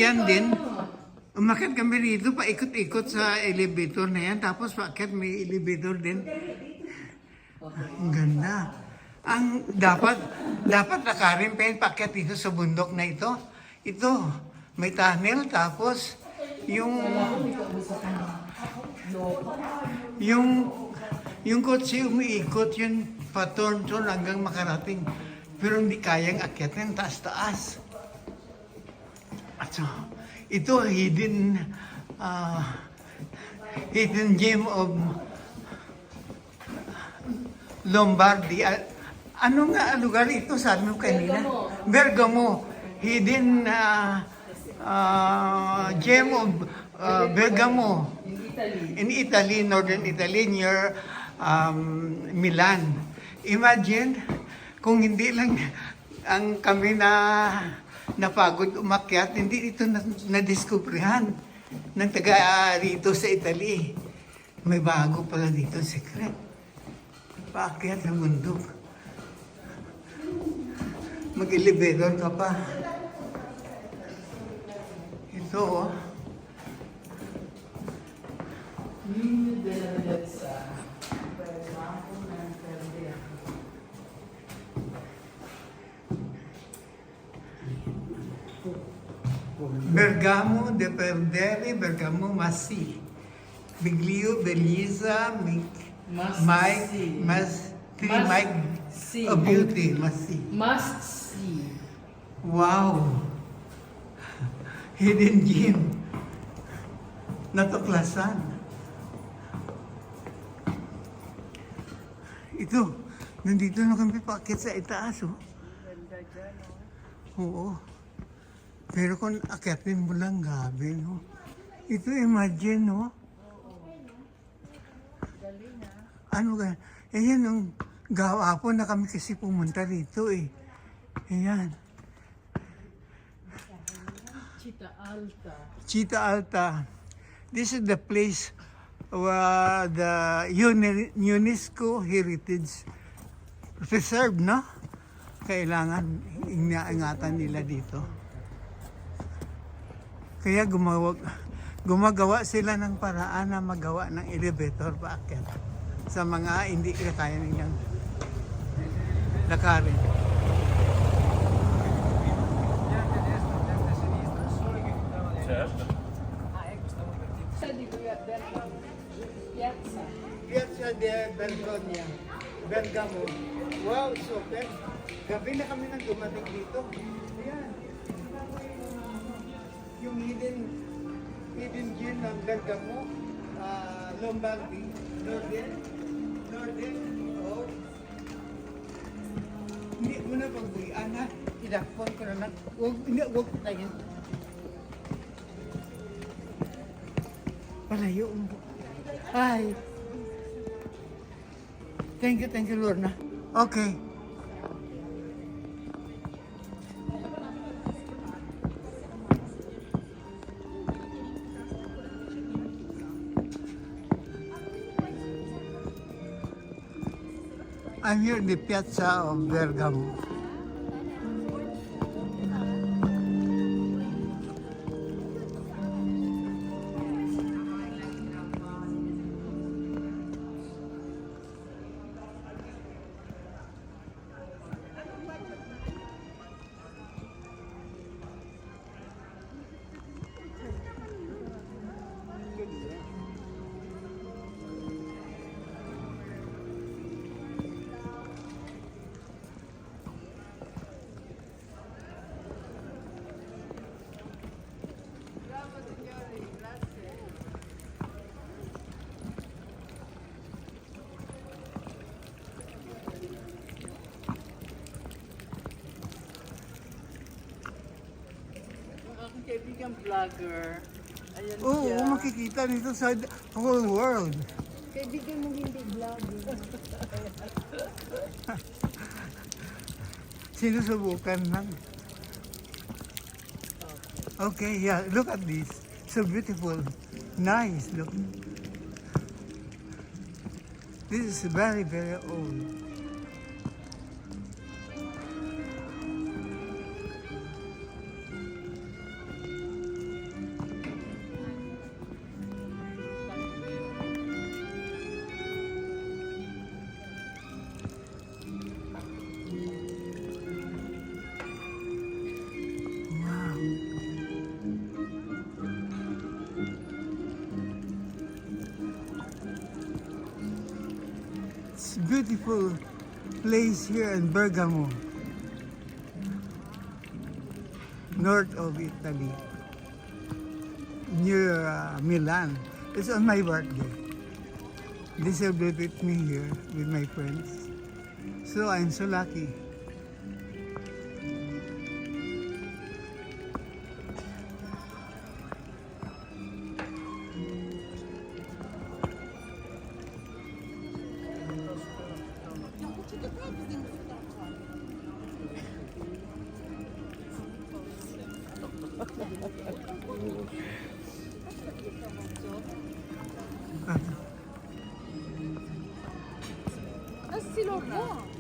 yan din. Umakyat kami rito, paikot-ikot sa elevator na yan. Tapos paakyat may elevator din. Ang ganda. Ang dapat lakarin pa yun paakyat dito sa bundok na ito. Ito, may tunnel tapos yung kotse umiikot yun paturn-turn hanggang makarating. Pero hindi kayang akyatin taas-taas. At so, ito hidden gem of Lombardy. Ano nga lugar ito? Sabi mo kanina? Bergamo. Hidden gem of Bergamo. In Italy, northern Italy, near Milan. Imagine, kung hindi lang ang kami napagod umakyat, hindi ito na-discoveryhan ng taga rito sa Italy. May bago pala dito, secret. Paakyat ng bundok. Mag-elevator ka pa. Ito, oh. Bergamo de Perdere, Bergamo Massi. Biglio, Belisa, Mike, a beauty, Massi. Must see. Wow! Hidden gem. Natuklasan. Ito, nandito na kami paakit sa itaas, oh. Oo. Pero kung akyatin mo lang, gabi, no? Ito, imagine, no? Ano ka? Ayan, nung gawapon na kami kasi pumunta rito, eh. Ayan. Chita Alta. Chita Alta. This is the place where the UNESCO Heritage Reserve, no? Kailangan ingatan nila dito. Kaya gumagawa sila ng paraan na magawa ng elevator paakyat sa mga hindi kaya nilang lakarin. Piazza de Bergonia, Bergamo. Wow, super. Gabi na kami nang dumating dito. Ayan. Yung hidden gem ng Bergamo, Lombardy, Northern, oh. Hindi mo na pagbulian, ha? Idakpon ko na lang. Huwag tayo. Palayo mo. Ay. Thank you, Lorna. Okay. I'm here in the Piazza of Bergamo. Kaibigan vlogger. Ayan Oo, siya. makikita nito sa whole world. Kaibigan mo hindi vlogger. Sinusubukan lang. Okay, yeah, look at this. So beautiful. Nice, look. This is very, very old. beautiful place here in Bergamo, north of Italy, near Milan. It's on my birthday. They celebrate with me here with my friends. So I'm so lucky. Ah, si Lorna.